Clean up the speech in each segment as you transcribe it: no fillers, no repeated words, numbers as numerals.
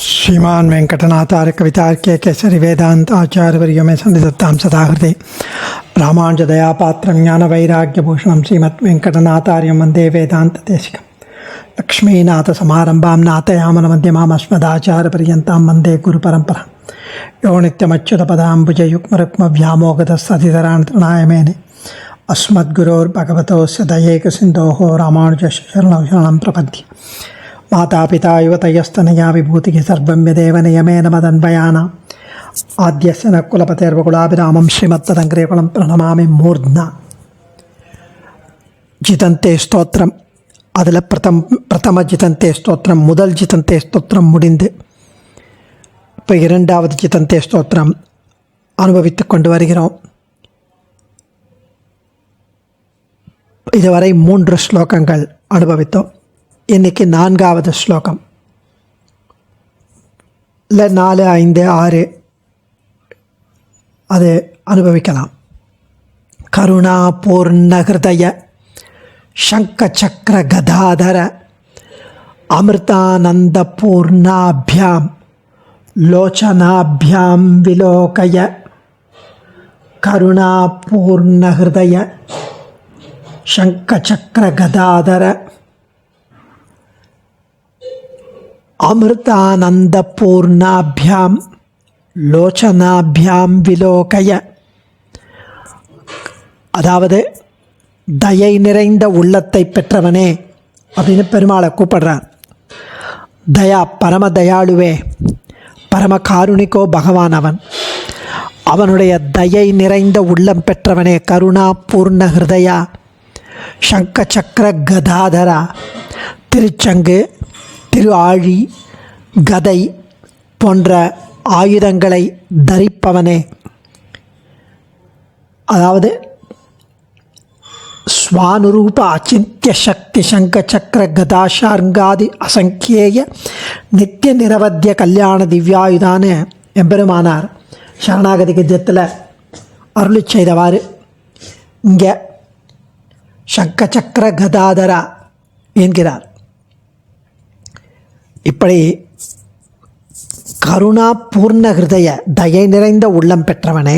श्रीमान वेंकटनाथार्य कवितार्क्य केसरी वेदांत आचार्यवर्यो में सन्निधत्तां सदा हृदय रामानुजदयापात्रं ज्ञानवैराग्यभूषणं श्रीमद् वेंकटनाथार्यं वन्दे वेदान्तदेशिकं लक्ष्मीनाथसमारम्भां नाथयामनमध्यमाम् अस्मदाचार्यपर्यन्तां वन्दे गुरुपरम्परां यो नित्यमच्युतपदाम्बुजयुग्मरुक्मव्यामोगतस्तदितरान् तृणाय मेने अस्मद्गुरोर्भगवतोस्य दयैकसिन्धोः रामानुजस्य शरणं प्रपद्ये मातापिता युवतयस्तनया विभूतिः सर्वं यदेव नियमेन मदन्वयानाम् आद्यस्य न कुलपतेर्वकुलाभिरामं श्रीमत्तदङ्ग्रेकुलं प्रणमामि मूर्ध्ना ஜிதந்தே ஸ்தோத்திரம். அதில் பிரதம ஜிதந்தே ஸ்தோத்திரம், முதல் ஜிதந்தே ஸ்தோத்திரம் முடிந்து இப்போ இரண்டாவது ஜிதந்தே ஸ்தோத்திரம் அனுபவித்து கொண்டு வருகிறோம். இதுவரை 3 ஸ்லோகங்கள் அனுபவித்தோம். இன்றைக்கி 4வது ஸ்லோகம். இல்லை 4, 5, 6 அது அனுபவிக்கலாம். கருணா பூர்ண ஹிருதய சங்க சக்கர கதாதர அமிர்தானந்த பூர்ணாபியாம் லோச்சனாபியாம் விலோகய. கருணா பூர்ண ஹிருதய சங்க சக்கர கதாதர அமிர்தானந்த பூர்ணாபியாம் லோச்சனாபியாம் விலோகய. அதாவது தயை நிறைந்த உள்ளத்தை பெற்றவனே அப்படின்னு பெருமாளை கூப்பிடுறார். தயா பரம தயாளுவே, பரம காருணிகோ பகவான் அவன். அவனுடைய தயை நிறைந்த உள்ளம் பெற்றவனே, கருணா பூர்ண ஹிருதயா சங்க சக்கர கதாதரா, திருச்சங்கு, திரு ஆழி, கதை போன்ற ஆயுதங்களை தரிப்பவனே. அதாவது ஸ்வானுரூப அச்சிந்திய சக்தி சங்க சக்கர கதாஷார்ங்காதி அசங்கேய நித்திய நிரவத்திய கல்யாண திவ்யாயுதான எம்பெருமானார் சரணாகதி கஜத்தில் அருளி செய்தவாறு இங்கே சங்க சக்கர கதாதரா என்கிறார். இப்படி கருணா பூர்ண ஹிருதய தயை நிறைந்த உள்ளம் பெற்றவனே,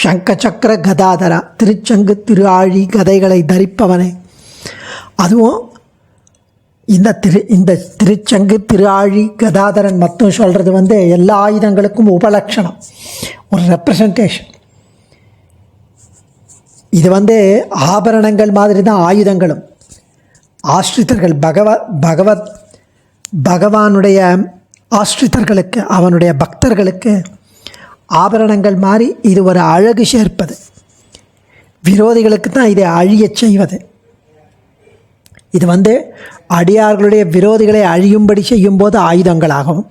சங்க சக்கர கதாதரா திருச்சங்கு திரு ஆழி கதைகளை தரிப்பவனே. அதுவும் இந்த திருச்சங்கு திரு ஆழி கதாதரன் மட்டும் சொல்கிறது எல்லா ஆயுதங்களுக்கும் உபலட்சணம், ஒரு ரெப்ரசன்டேஷன். இது ஆபரணங்கள் மாதிரி தான் ஆயுதங்களும். ஆஸ்ரிதர்கள் பகவானுடைய ஆஸ்ரிதர்களுக்கு, அவனுடைய பக்தர்களுக்கு ஆபரணங்கள் மாதிரி இது ஒரு அழகு சேர்ப்பது. விரோதிகளுக்கு தான் இதை அழியச் செய்வது. இது அடியார்களுடைய விரோதிகளை அழியும்படி செய்யும்போது ஆயுதங்களாகவும்,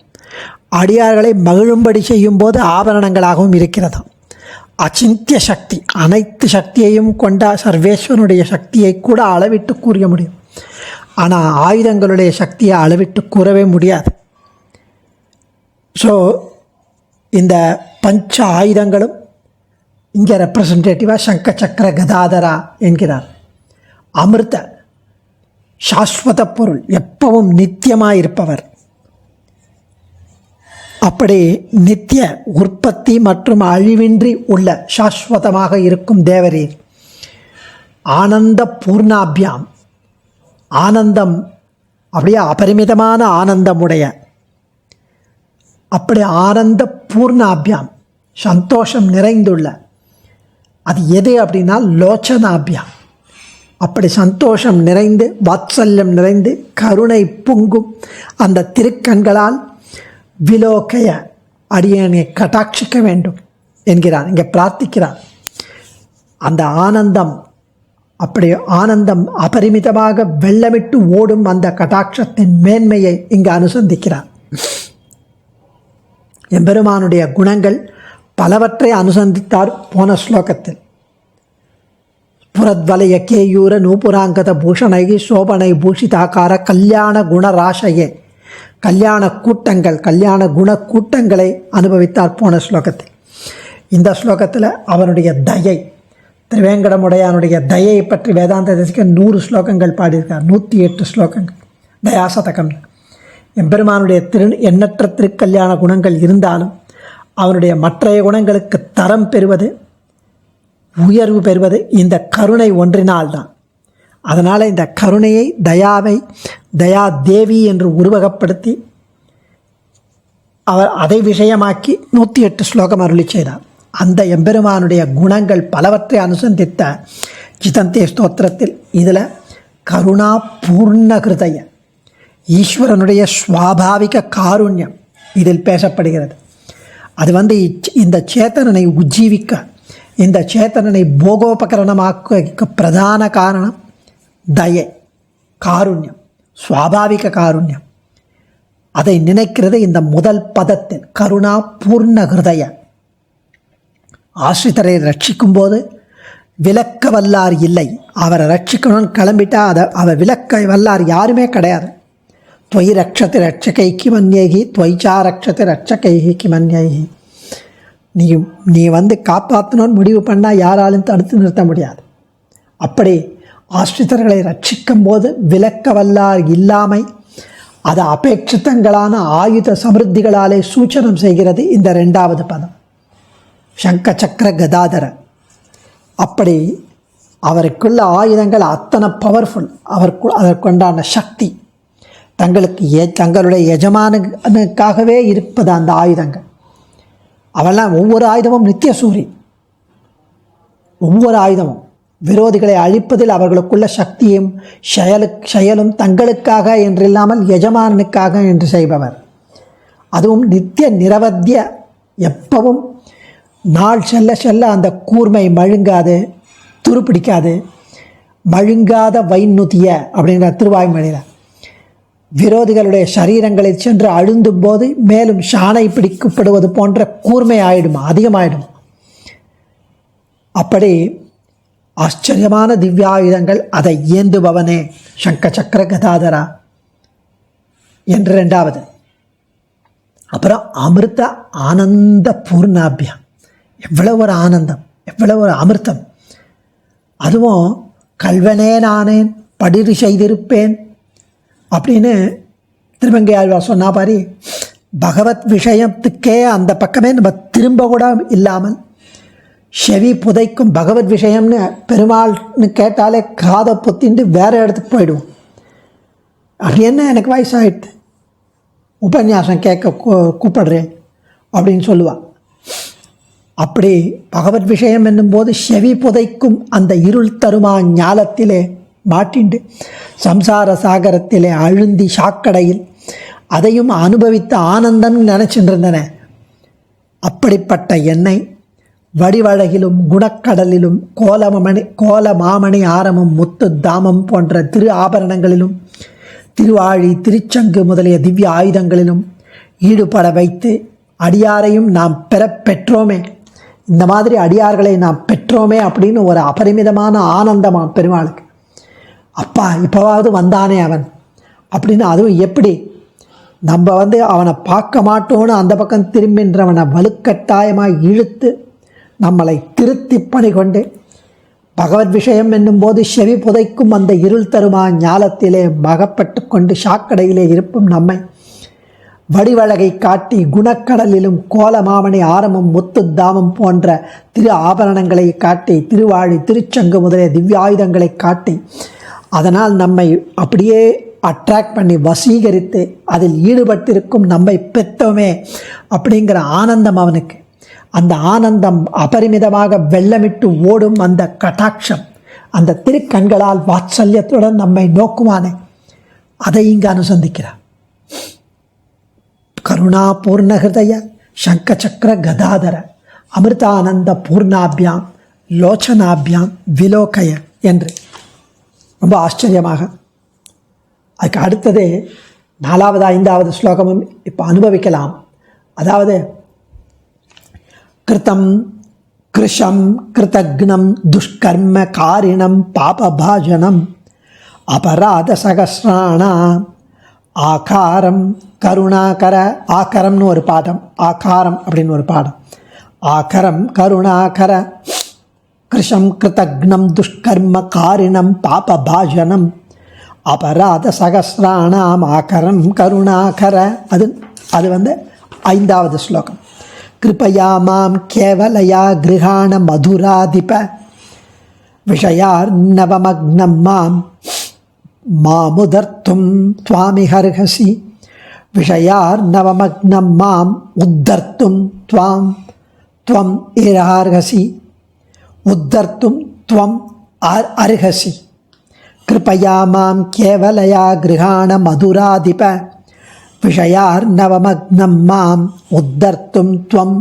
அடியார்களை மகிழும்படி செய்யும்போது ஆபரணங்களாகவும் இருக்கிறதாம். அச்சிந்திய சக்தி, அனைத்து சக்தியையும் கொண்ட சர்வேஸ்வரனுடைய சக்தியை கூட அளவிட்டு கூற முடியும். ஆனால் ஆயுதங்களுடைய சக்தியை அளவிட்டு கூறவே முடியாது. ஸோ இந்த பஞ்ச ஆயுதங்களும் இங்கே ரெப்ரசன்டேட்டிவாக சங்க சக்கர கதாதரா என்கிறார். அமிர்த சாஸ்வத பொருள், எப்பவும் நித்தியமாக இருப்பவர். அப்படி நித்திய உற்பத்தி மற்றும் அழிவின்றி உள்ள சாஸ்வதமாக இருக்கும் தேவரீர். ஆனந்த பூர்ணாபியாம், ஆனந்தம் அப்படியே அபரிமிதமான ஆனந்தமுடைய, அப்படி ஆனந்த பூர்ணாபியாம் சந்தோஷம் நிறைந்துள்ள. அது எது அப்படின்னா லோச்சனாபியாம். அப்படி சந்தோஷம் நிறைந்து வாத்சல்யம் நிறைந்து கருணை பொங்கும் அந்த திருக்கண்களால் விலோகைய அடியனை கட்டாட்சிக்க வேண்டும் என்கிறார். இங்கே பிரார்த்திக்கிறார். அந்த ஆனந்தம், அப்படி ஆனந்தம் அபரிமிதமாக வெள்ளமிட்டு ஓடும் அந்த கட்டாட்சத்தின் மேன்மையை இங்கு அனுசந்திக்கிறார். எம்பெருமானுடைய குணங்கள் பலவற்றை அனுசந்தித்தார் போன ஸ்லோகத்தில். புரத்வலய கேயூர நூபுராங்கத பூஷணை சோபனை பூஷிதாக்கார கல்யாண குணராசையே, கல்யாண கூட்டங்கள், கல்யாண குண கூட்டங்களை அனுபவித்தார் போன ஸ்லோகத்தில். இந்த ஸ்லோகத்தில் அவனுடைய தயை, திருவேங்கடமுடையானுடைய தயையை பற்றி வேதாந்த தேசிகன் 100 ஸ்லோகங்கள் பாடியிருக்கார். 108 ஸ்லோகங்கள் தயாசதகம். எம்பெருமானுடைய எண்ணற்ற திருக்கல்யாண குணங்கள் இருந்தாலும் அவனுடைய மற்றைய குணங்களுக்கு தரம் பெறுவது, உயர்வு பெறுவது இந்த கருணை ஒன்றினால்தான். அதனால் இந்த கருணையை, தயாவை தயா தேவி என்று உருவகப்படுத்தி அவர் அதை விஷயமாக்கி 108 ஸ்லோகம் அருளி செய்தார். அந்த எம்பெருமானுடைய குணங்கள் பலவற்றை அனுசந்தித்த ஜிதந்தே ஸ்தோத்திரத்தில் இதில் கருணா பூர்ண ஹிருதய, ஈஸ்வரனுடைய ஸ்வாபாவிக காருண்யம் இதில் பேசப்படுகிறது. அது இந்த சேத்தனனை உஜ்ஜீவிக்க, இந்த சேத்தனனை போகோபகரணமாக்க பிரதான காரணம் தயை, காருண்யம், ஸ்வாபாவிக காருண்யம். அதை நினைக்கிறது இந்த முதல் பதத்தில் கருணா பூர்ண ஹிருதய. ஆசிரித்தரை ரட்சிக்கும் போது விலக்க வல்லார் இல்லை. அவரை ரட்சிக்கணும்னு கிளம்பிட்டா அவர் விலக்க வல்லார் யாருமே கிடையாது. துவயி ரட்சத்தை ரட்சகைக்கு மன்யேகி, துவைச்சா ரட்சத்தை ரட்சகைக்கு மன்யேகி. நீ காப்பாற்றணும்னு முடிவு பண்ணால் யாராலும் தடுத்து நிறுத்த முடியாது. அப்படி ஆசிரித்தர்களை ரட்சிக்கும் போது விலக்க வல்லார் இல்லாமை அது அபேட்சித்தங்களான ஆயுத சமிருத்திகளாலே சூச்சனம் செய்கிறது இந்த 2வது பதம் சங்க சக்கர கதாதர. அப்படி அவருக்குள்ள ஆயுதங்கள் அத்தனை பவர்ஃபுல், அதற்குண்டான சக்தி தங்களுடைய எஜமானுக்காகவே இருப்பது அந்த ஆயுதங்கள். அவெல்லாம் ஒவ்வொரு ஆயுதமும் நித்திய சூரி. ஒவ்வொரு ஆயுதமும் விரோதிகளை அழிப்பதில் அவர்களுக்குள்ள சக்தியும் செயலும் தங்களுக்காக என்றில்லாமல் எஜமானனுக்காக என்று செய்பவர். அதுவும் நித்திய நிரவத்திய, எப்பவும் நாள் செல்ல செல்ல அந்த கூர்மை மழுங்காது, துருப்பிடிக்காது. மழுங்காத வைநுதிய அப்படிங்கிற திருவாய்மொழியில் விரோதிகளுடைய சரீரங்களில் சென்று அழுந்தும் போது மேலும் ஷானை பிடிக்கப்படுவது போன்ற கூர்மை ஆயிடுமா, அதிகமாயிடும். அப்படி ஆச்சரியமான திவ்யாயுதங்கள், அதை ஏந்துபவனே சங்க சக்கர கதாதரா என்று 2வது. அப்புறம் அமிர்த ஆனந்த பூர்ணாபியம். எவ்வளவு ஒரு ஆனந்தம், எவ்வளவு ஒரு அமிர்தம். அதுவும் கல்வனே நானேன் படிறு செய்திருப்பேன் அப்படின்னு திருமங்கை ஆழ்வார் சொன்னா பாரி, பகவத் விஷயத்துக்கே அந்த பக்கமே நம்ம திரும்ப கூட இல்லாமல் செவி புதைக்கும் பகவத் விஷயம்னு பெருமாள்னு கேட்டாலே காதை பொத்திண்டு வேறு இடத்துக்கு போயிடுவோம். அப்படி என்ன எனக்கு வயசாகிடுது, உபன்யாசம் கேட்க கூப்பிடுறேன் அப்படின்னு சொல்லுவாள். அப்படி பகவத் விஷயம் என்னும்போது செவி புதைக்கும் அந்த இருள் தருமா ஞாலத்திலே மாட்டிண்டு சம்சார சாகரத்திலே அழுந்தி சாக்கடையில் அதையும் அனுபவித்த ஆனந்தம் நினச்சிட்டு இருந்தன. அப்படிப்பட்ட எண்ணெய் வடிவழகிலும் குணக்கடலிலும் கோல மாமணி ஆரமும் முத்து தாமம் போன்ற திரு ஆபரணங்களிலும் திருவாழி திருச்சங்கு முதலிய திவ்ய ஆயுதங்களிலும் ஈடுபட வைத்து அடியாரையும் நாம் பெற்றோமே, இந்த மாதிரி அடியார்களை நாம் பெற்றோமே அப்படின்னு ஒரு அபரிமிதமான ஆனந்தமா பெருமாளுக்கு. அப்பா இப்போவாவது வந்தானே அவன் அப்படின்னு. அதுவும் எப்படி நம்ம அவனை பார்க்க மாட்டோன்னு அந்த பக்கம் திரும்பின்றவனை வலுக்கட்டாயமாக இழுத்து நம்மளை திருத்தி பணி கொண்டு பகவத் விஷயம் என்னும்போது செவி புதைக்கும் அந்த இருள் தருமா ஞாலத்திலே மகப்பட்டு கொண்டு சாக்கடையிலே இருப்பும் நம்மை வடிவழகை காட்டி குணக்கடலிலும் கோலமாமணி ஆரமும் முத்து தாமம் போன்ற திரு ஆபரணங்களை காட்டி திருவாழி திருச்சங்கு முதலிய திவ்யாயுதங்களை காட்டி அதனால் நம்மை அப்படியே அட்ராக்ட் பண்ணி வசீகரித்து அதில் ஈடுபட்டிருக்கும் நம்மை பெற்றோமே அப்படிங்கிற ஆனந்தம் அவனுக்கு. அந்த ஆனந்தம் அபரிமிதமாக வெள்ளமிட்டு ஓடும் அந்த கட்டாட்சம், அந்த திருக்கண்களால் வாத்சல்யத்துடன் நம்மை நோக்குவானே, அதை இங்கு அனுசந்திக்கிறார். கருணா பூர்ண ஹிருதய சங்க சக்கர கதாதர அமிர்தானந்த பூர்ணாபியாம் லோச்சனாபியாம் விலோகய என்று ரொம்ப ஆச்சரியமாக. அதுக்கு அடுத்தது 4வது 5வது ஸ்லோகமும் இப்போ அனுபவிக்கலாம். அதாவது கிருத்தம் கிருஷம் கிருதக்னம் துஷ்கர்ம காரிணம் பாபபாஜனம் அபராத சகஸ்ராணா ஆகாரம் கருணாகர. ஆகரம்னு ஒரு பாடம், ஆகாரம் அப்படின்னு ஒரு பாடம். ஆகரம் கருணாகர கிருஷம் கிருதக்னம் துஷ்கர்ம காரிணம் பாபபாஜனம் அபராத சகஸ்ராணாம் ஆகரம் கருணாகர. அது வந்து 5வது ஸ்லோகம். கிருபயா மாம் கேவலயா கிருஹாண மதுராதிப விஷயார் நவமக்னம் மாம் மாமுதர்த்தும் துவாமிஹர்ஹசி. விஷயார் நவமக்னம் மாம் உத்தர்த்தும் துவம் இரார்ஹசி. உத்தர்த்தும் துவம் அர்ஹசி. கிருபயா மாம் கேவலயா கிருஹாண மதுராதிப விஷயார் நவமக்னம் மாம் உத்தர்த்தும் துவம்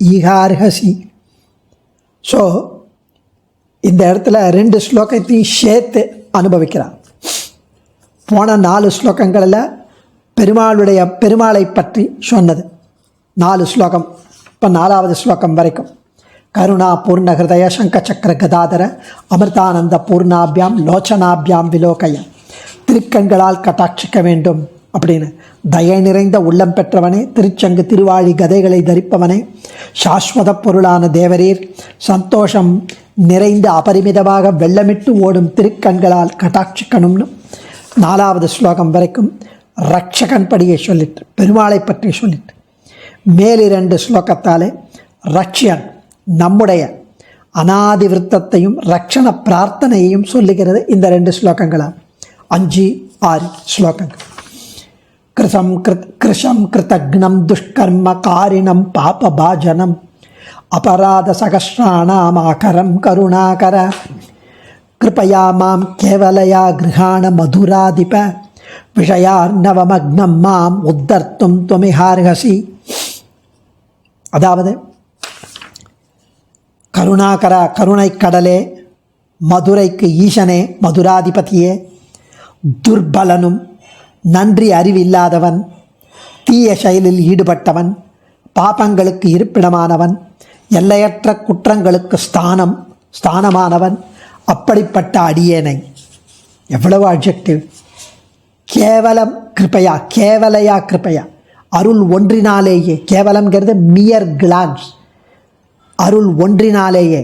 ஈகார்ஹசி. ஸோ இந்த இடத்துல 2 ஸ்லோகத்தையும் சேர்த்து அனுபவிக்கிறார். போன 4 ஸ்லோகங்களில் பெருமாளை பற்றி சொன்னது 4 ஸ்லோகம். இப்போ 4வது ஸ்லோகம் வரைக்கும் கருணா பூர்ண ஹிருதய சங்கச்சக்கர கதாதர அமிர்தானந்த பூர்ணாபியாம் லோச்சனாபியாம் விலோகய. திருக்கண்களால் கட்டாட்சிக்க வேண்டும் அப்படின்னு தயை நிறைந்த உள்ளம் பெற்றவனே, திருச்சங்கு திருவாழி கதைகளை தரிப்பவனே, சாஸ்வத பொருளான தேவரீர், சந்தோஷம் நிறைந்த அபரிமிதமாக வெள்ளமிட்டு ஓடும் திருக்கண்களால் கட்டாட்சிக்கணும்னு 4வது ஸ்லோகம் வரைக்கும் ரட்சகன் படியை சொல்லிட்டு பெருமாளை பற்றி சொல்லிட்டு மேல் 2 ஸ்லோகத்தாலே ரட்சியன் நம்முடைய அநாதி விருத்தத்தையும் ரட்சண பிரார்த்தனையையும் சொல்லுகிறது இந்த 2 ஸ்லோகங்களால். 5, 6 ஸ்லோகங்கள். கிருஷம் கிருதக்னம் துஷ்கர்ம காரிணம் பாபபாஜனம் அபராத சகஸ்ராணாம் ஆகரம் கருணாகர. கிருபயா மாம் கேவலயா கிருஹாண மதுராதிப விஷயார் நவமக்னம் மாம் உத்தர்த்தும் துவமிஹார்ஹசி. அதாவது கருணாகர கருணை கடலே, மதுரைக்கு ஈசனே, மதுராதிபதியே, துர்பலனும் நன்றி அறிவில்லாதவன், தீய செயலில் ஈடுபட்டவன், பாபங்களுக்கு இருப்பிடமானவன், எல்லையற்ற குற்றங்களுக்கு ஸ்தானமானவன், அப்படிப்பட்ட அடியேனை. எவ்வளவு அட்ஜெக்டிவ்! கேவலம் கிருபையா, கேவலையா கிருபையா, அருள் ஒன்றினாலேயே. கேவலம்ங்கிறது மியர் கிளான்ஸ். அருள் ஒன்றினாலேயே,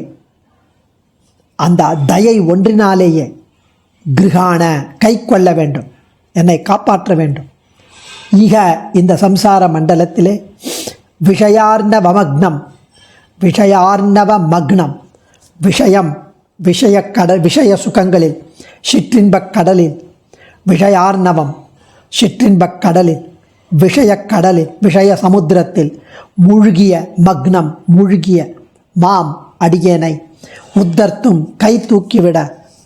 அந்த தயை ஒன்றினாலேயே கிருஹாண கை கொள்ள வேண்டும், என்னை காப்பாற்ற வேண்டும். ஈக இந்த சம்சார மண்டலத்திலே விஷயார்ணவ மக்னம், விஷயார்ணவ மக்னம், விஷயம் விஷய சுகங்களில், சிற்றின்பக் கடலில், விஷயார்ணவம் சிற்றின்பக் கடலில், விஷயக்கடலில், விஷய சமுத்திரத்தில் மூழ்கிய, மக்னம் மூழ்கிய மாம் அடியேனை, உத்தர்த்தும் கை தூக்கிவிட,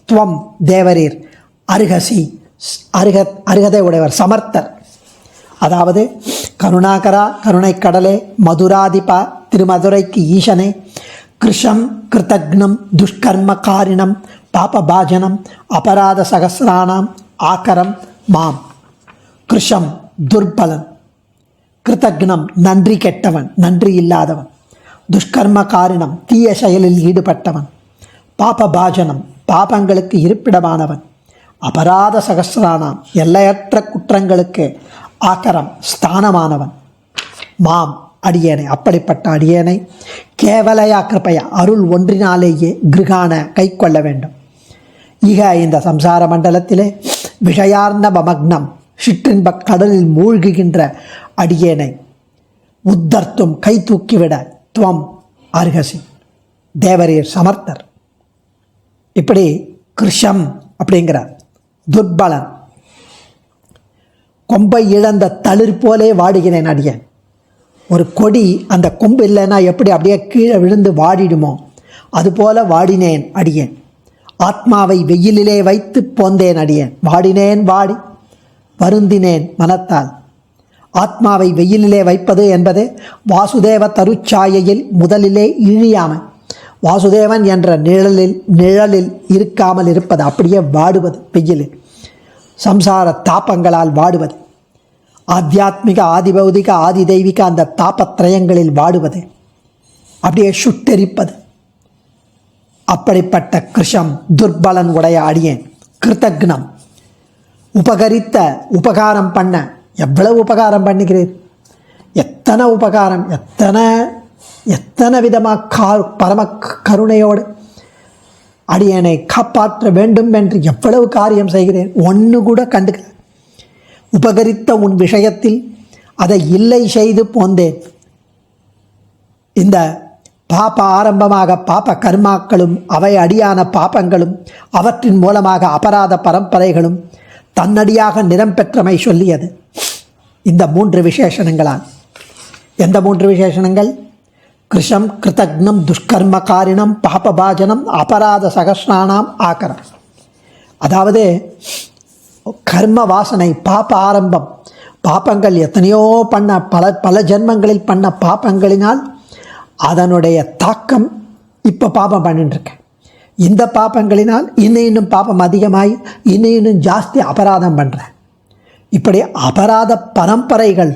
துவம் தேவரீர், அருகசி அருகதை உடையவர், சமர்த்தர். அதாவது கருணாகரா கருணை கடலே, மதுராதிபா திருமதுரைக்கு ஈசனே, கிருஷம் கிருதக்னம் துஷ்கர்ம காரிணம் பாபபாஜனம் அபராத சகசிராணாம் ஆகரம் மாம். கிருஷம் துர்பலன், கிருதக்னம் நன்றி கெட்டவன், நன்றி இல்லாதவன், துஷ்கர்ம காரிணம் தீய செயலில் ஈடுபட்டவன், பாபபாஜனம் பாபங்களுக்கு இருப்பிடமானவன், அபராத சகசிரானாம் எல்லையற்ற குற்றங்களுக்கு ஆகரம் ஸ்தானமானவன், மாம் அடியேனை, அப்படிப்பட்ட அடியேனை கேவலையா கிருபையா அருள் ஒன்றினாலேயே கிருகான கை கொள்ள வேண்டும். ஈக இந்த சம்சார மண்டலத்திலே விஷயார்ந்த மக்னம் சிற்றின்ப கடலில் மூழ்குகின்ற அடியேனை உத்தர்த்தும் கை தூக்கிவிட துவம் அருகசி தேவரீர் சமர்த்தர். இப்படி கிருஷம் அப்படிங்கிறார். துர்பலன், கொம்பை இழந்த தளிர் போலே வாடுகிறேன் அடியேன். ஒரு கொடி அந்த கொம்பு இல்லைன்னா எப்படி அப்படியே கீழே விழுந்து வாடிடுமோ, அதுபோல வாடினேன் அடியேன். ஆத்மாவை வெயிலிலே வைத்து போந்தேன் அடியேன். வாடினேன் வாடி வருந்தினேன் மனத்தால். ஆத்மாவை வெயிலிலே வைப்பது என்பது வாசுதேவ தருச்சாயையில் முதலிலே இழியாமல் வாசுதேவன் என்ற நிழலில் இருக்காமல் இருப்பது, அப்படியே வாடுவது வெயிலில், சம்சார தாபங்களால் வாடுவது, ஆத்தியாத்மிக ஆதிபௌதிக ஆதி தெய்வீக அந்த தாபத்திரயங்களில் வாடுவது, அப்படியே சுட்டெரிப்பது. அப்படிப்பட்ட கிருஷம் துர்பலன் உடைய அடியேன். கிருத்தக்னம் உபகாரம் பண்ண, எவ்வளவு உபகாரம் பண்ணுகிறேன், எத்தனை உபகாரம், எத்தனை விதமாக பரம கருணையோடு அடியனை காப்பாற்ற வேண்டும் என்று எவ்வளவு காரியம் செய்கிறேன், ஒன்று கூட கண்டுக்கல. உபகரித்த உன் விஷயத்தில் அதை இல்லை செய்து போந்தேன். இந்த பாப ஆரம்பமாக பாப கர்மாக்களும் அவை அடியான பாபங்களும் அவற்றின் மூலமாக அபராத பரம்பரைகளும் தன்னடியாக நிறம் பெற்றமை சொல்லியது. இந்த 3 விசேஷணங்களால். எந்த 3 விசேஷணங்கள்? கிருஷம், கிருதக்னம், துஷ்கர்மகாரிணம், பாபபாஜனம், அபராத சகஸ்ரானாம் ஆக்கரம். அதாவது கர்ம வாசனை, பாப ஆரம்பம், பாபங்கள் எத்தனையோ பண்ண பல ஜென்மங்களில் பண்ண பாபங்களினால் அதனுடைய தாக்கம் இப்போ பாபம் பண்ணிட்டுருக்கேன். இந்த பாபங்களினால் இன்னும் பாபம் அதிகமாகி இன்னும் ஜாஸ்தி அபராதம் பண்ணுறேன். இப்படி அபராத பரம்பரைகள்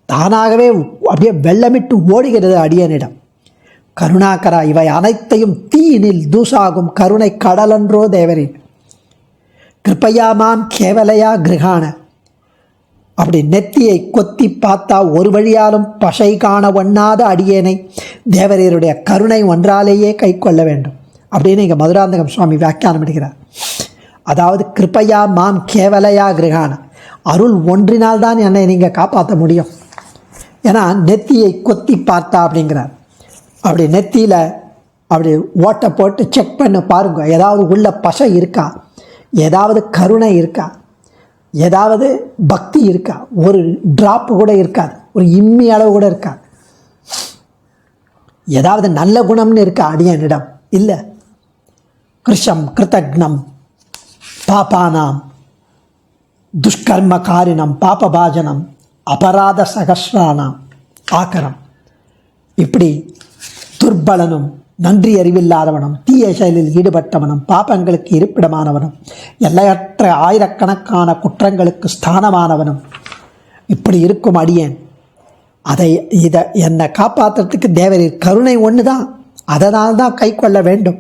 தானாகவே அப்படியே வெள்ளமிட்டு ஓடுகிறது அடியனிடம். கருணாகரா, இவை அனைத்தையும் தீயினில் தூசாகும் கருணை கடலன்றோ தேவரின் கிருப்பையாமாம் கேவலையா கிரகான. அப்படி நெத்தியை கொத்தி பார்த்தா ஒரு வழியாலும் பசை காண ஒண்ணாத அடியேனை தேவரீருடைய கருணை ஒன்றாலேயே கை கொள்ள வேண்டும் அப்படின்னு இங்கே மதுராந்தகம் சுவாமி வியாக்கியானம் எடுக்கிறார். அதாவது கிருப்பையா மாம் கேவலையா கிரகான, அருள் ஒன்றினால் தான் என்னை நீங்கள் காப்பாற்ற முடியும். ஏன்னா நெத்தியை கொத்தி பார்த்தா அப்படிங்கிறார். அப்படி நெத்தியில் அப்படி ஓட்டை போட்டு செக் பண்ண பாருங்க, ஏதாவது உள்ள பசை இருக்கா, ஏதாவது கருணை இருக்கா, ஏதாவது பக்தி இருக்கா. ஒரு டிராப்பு கூட இருக்காது, ஒரு இம்மி அளவு கூட இருக்காது. ஏதாவது நல்ல குணம்னு இருக்கா அடியனிடம்? இல்லை. கிருஷம், கிருதக்னம், பாபானாம், துஷ்கர்மகாரிணம், பாபபாஜனம், அபராத சகஸ்ரானாம் ஆக்கரம். இப்படி துர்பலனும், நன்றி அறிவில்லாதவனும், தீய செயலில் ஈடுபட்டவனும், பாபங்களுக்கு இருப்பிடமானவனும், எல்லையற்ற ஆயிரக்கணக்கான குற்றங்களுக்கு ஸ்தானமானவனும் இப்படி இருக்கும் அடியேன் இதை என்னை காப்பாற்றுறதுக்கு தேவரீர் கருணை ஒன்று தான், அதனால் தான் கை கொள்ள வேண்டும்.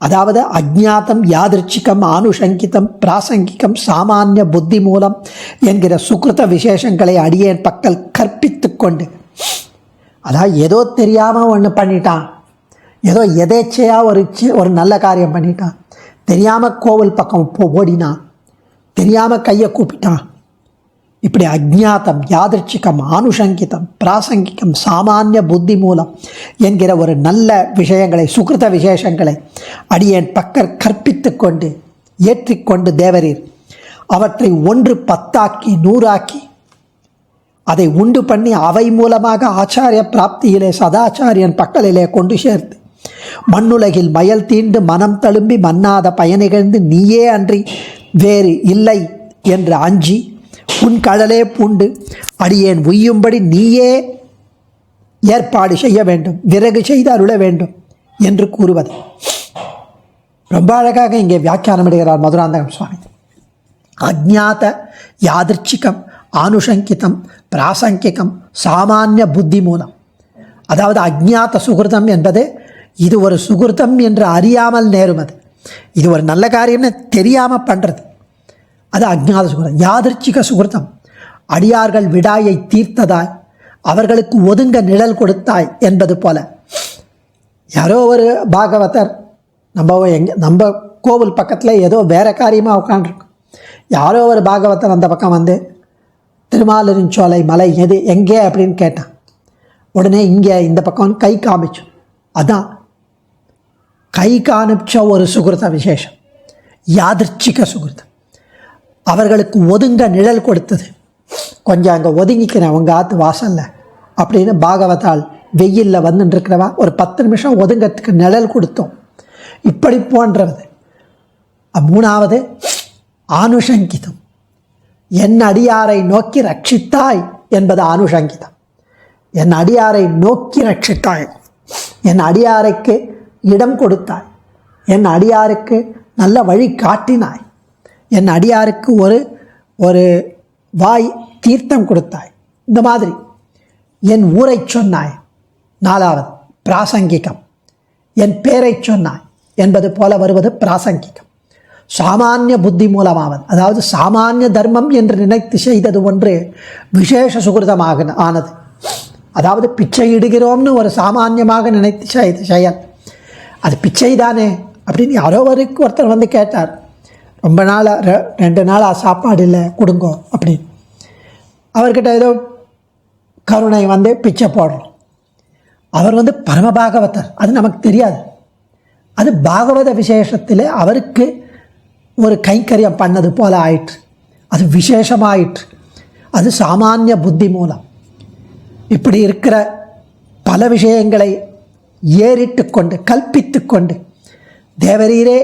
அதாவது அஜ்ஞாதம், யாதிருச்சிகம், ஆனுஷங்கிதம், பிராசங்கிகம், சாமானிய புத்தி மூலம் என்கிற சுக்ருத விசேஷங்களை அடியேன் பக்கல் கற்பித்து கொண்டு, அதாவது ஏதோ தெரியாமல் ஒன்று பண்ணிட்டான், ஏதோ எதேச்சையாக ஒரு நல்ல காரியம் பண்ணிட்டான், தெரியாமல் கோவில் பக்கம் ஓடினான், தெரியாமல் கையை கூப்பிட்டான். இப்படி அஜ்ஞாதம், யாதிருச்சிகம், ஆனுஷங்கிதம், பிராசங்கிகம், சாமானிய புத்தி மூலம் என்கிற ஒரு நல்ல விஷயங்களை, சுகிருத விசேஷங்களை அடியேன் பக்கர் கற்பித்து கொண்டு ஏற்றிக்கொண்டு தேவரீர் அவற்றை 1 10 100 அதை உண்டு பண்ணி அவை மூலமாக ஆச்சாரிய பிராப்தியிலே சதாச்சாரியன் பக்கலிலே கொண்டு சேர்த்து மண்ணுலகில் மயல் தீண்டு மனம் தழும்பி மன்னாத பயனிகழ்ந்து நீயே அன்றி வேறு இல்லை என்று அஞ்சி உன் கடலே பூண்டு அடியேன் உய்யும்படி நீயே ஏற்பாடு செய்ய வேண்டும், விறகு செய்து அருள வேண்டும் என்று கூறுவது. ரொம்ப அழகாக இங்கே வியாக்கியானம் இடுகிறார் மதுராந்தகம் சுவாமி. அஜ்ஞாத, யாதிருச்சிகம், ஆனுஷங்கிதம், பிராசங்கிகம், சாமானிய புத்தி மூலம். அதாவது அஜ்ஞாத சுகிருதம் என்பது இது ஒரு சுகிருதம் என்று அறியாமல் நேருவது, இது ஒரு நல்ல காரியம்னு தெரியாமல் பண்ணுறது, அது அஜ்ஞாத சுகிருதம். யாதிருச்சிக சுகிருதம், அடியார்கள் விடாயை தீர்த்ததாய் அவர்களுக்கு ஒதுங்க நிழல் கொடுத்தாய் என்பது போல. யாரோ ஒரு பாகவதர் நம்ம கோவில் பக்கத்தில் ஏதோ வேறு காரியமாக உட்காண்டிருக்கோம், யாரோ ஒரு பாகவதர் அந்த பக்கம் வந்து திருமாலிருஞ்சோலை மலை எங்கே அப்படின்னு கேட்டான். உடனே இங்கே இந்த பக்கம் கை காமிச்சோம். அதான் கை காமிச்ச ஒரு சுகிருத விசேஷம், யாதிருச்சிக சுகிருதம். அவர்களுக்கு ஒதுங்க நிழல் கொடுத்தது. கொஞ்சம் அங்கே ஒதுங்கிக்கிறேன் உங்கள் ஆற்று வாசலில் அப்படின்னு பாகவதால் வெயிலில் வந்துட்டுருக்கிறவா ஒரு 10 நிமிஷம் ஒதுங்கிறதுக்கு நிழல் கொடுத்தோம். இப்படி போன்றது. 3வது ஆனுஷங்கிதம், என் அடியாரை நோக்கி ரட்சித்தாய் என்பது ஆனுஷங்கிதம். என் அடியாரை நோக்கி ரட்சித்தாய், என் அடியாருக்கு இடம் கொடுத்தாய், என் அடியாருக்கு நல்ல வழி காட்டினாய், என் அடியாருக்கு ஒரு வாய் தீர்த்தம் கொடுத்தாய், இந்த மாதிரி என் ஊரை சொன்னாய். 4வது பிராசங்கிகம், என் பேரை சொன்னாய் என்பது போல வருவது பிராசங்கிகம். சாமானிய புத்தி மூலமாவது, அதாவது சாமானிய தர்மம் என்று நினைத்து செய்தது ஒன்று விசேஷ சுகிருதமாக ஆனது. அதாவது பிச்சை இடுகிறோம்னு ஒரு சாமானியமாக நினைத்து செய்த செயல், அது பிச்சை தானே அப்படின்னு யாரோ ஒருத்தர் வந்து கேட்டார். ரொம்ப நாளாக 2 நாளாக சாப்பாடு இல்லை கொடுங்கோ அப்படின்னு. அவர்கிட்ட ஏதோ கருணை வந்து பிச்சை போடுறோம். அவர் வந்து பரமபாகவதர், அது நமக்கு தெரியாது. அது பாகவத விசேஷத்தில் அவருக்கு ஒரு கைங்கரியம் பண்ணது போல ஆயிற்று. அது விசேஷமாயிற்று. அது சாமானிய புத்தி மூலம். இப்படி இருக்கிற பல விஷயங்களை ஏறிட்டு கொண்டு கல்பித்து கொண்டு தேவரீரே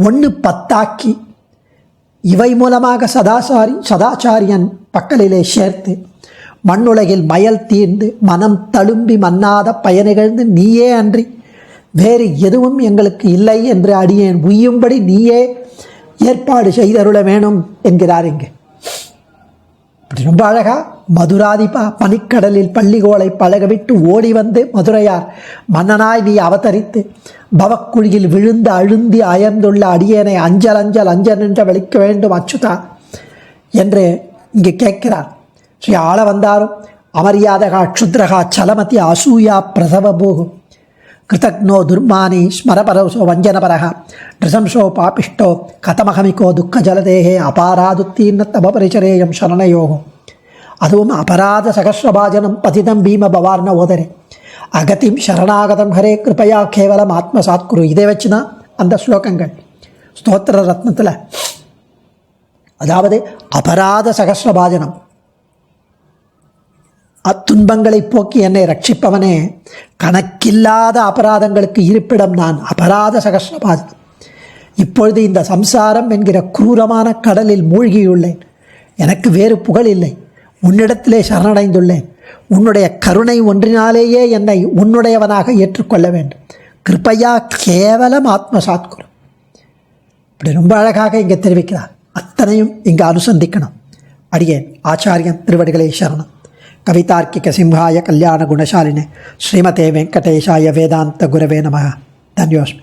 1-10 இவை மூலமாக சதாச்சாரியன் பக்கலிலே சேர்த்து மண்ணுலகில் மயல் தீர்ந்து மனம் தழும்பி மன்னாத பயனிகழ்ந்து நீயே அன்றி வேறு எதுவும் எங்களுக்கு இல்லை என்று அடியேன் உய்யும்படி நீயே ஏற்பாடு செய்தருள வேணும் என்கிறார். இங்கு இப்படி ரொம்ப அழகா மதுராதிபா பனிக்கடலில் பள்ளிகோளை பழகவிட்டு ஓடி வந்து மதுரையார் மன்னனாய் நீ அவதரித்து பவக்குழியில் விழுந்து அழுந்தி அயர்ந்துள்ள அடியேனை அஞ்சல் அஞ்சல் அஞ்சல் என்று வெளிக்க வேண்டும் அச்சுதா என்று இங்கு கேட்கிறார். ஸ்ரீ ஆள வந்தாரும் அமரியாதகா க்ஷுத்ரகா சலமதி அசூயா பிரசவபூகு கிருதக்னோ துர்மானி ஸ்மரபரசோ வஞ்சனபரக நிருசம்சோ பாபிஷ்டோ கதமகமிகோ துக்க ஜலதேகே அபாராதுத்தீர்ண தபபரிச்சரேயம் சரணயோகோ. அதுவும் அபராத சகஸ்ரபாஜனம் பதிதம் பீம பவார்ண ஓதரே அகதிம் சரணாகதம் ஹரே கிருபையா கேவலம் ஆத்மசாத்குரு. இதை வச்சு தான் அந்த ஸ்லோகங்கள் ஸ்தோத்திர ரத்னத்தில். அதாவது அபராத சகஸ்ரபாஜனம், அத்துன்பங்களை போக்கி என்னை ரட்சிப்பவனே, கணக்கில்லாத அபராதங்களுக்கு இருப்பிடம் நான், அபராத சகஸ்ரபாஜனம். இப்பொழுது இந்த சம்சாரம் என்கிற குரூரமான கடலில் மூழ்கியுள்ளேன். எனக்கு வேறு புகழ் இல்லை. உன்னிடத்திலே சரணடைந்துள்ளேன். உன்னுடைய கருணை ஒன்றினாலேயே என்னை உன்னுடையவனாக ஏற்றுக்கொள்ள வேண்டும். கிருபையா கேவலம் ஆத்மசாத்குரு. இப்படி ரொம்ப அழகாக இங்கே தெரிவிக்கிறார். அத்தனையும் இங்கே அனுசந்திக்கணும். அடியேன் ஆச்சாரியன் திருவடிகளே சரணம். கவிதார்க்கிக சிம்ஹாய கல்யாண குணசாலினே ஸ்ரீமதே வெங்கடேஷாய வேதாந்த குரவே நமः. தன்யோஸ்மி.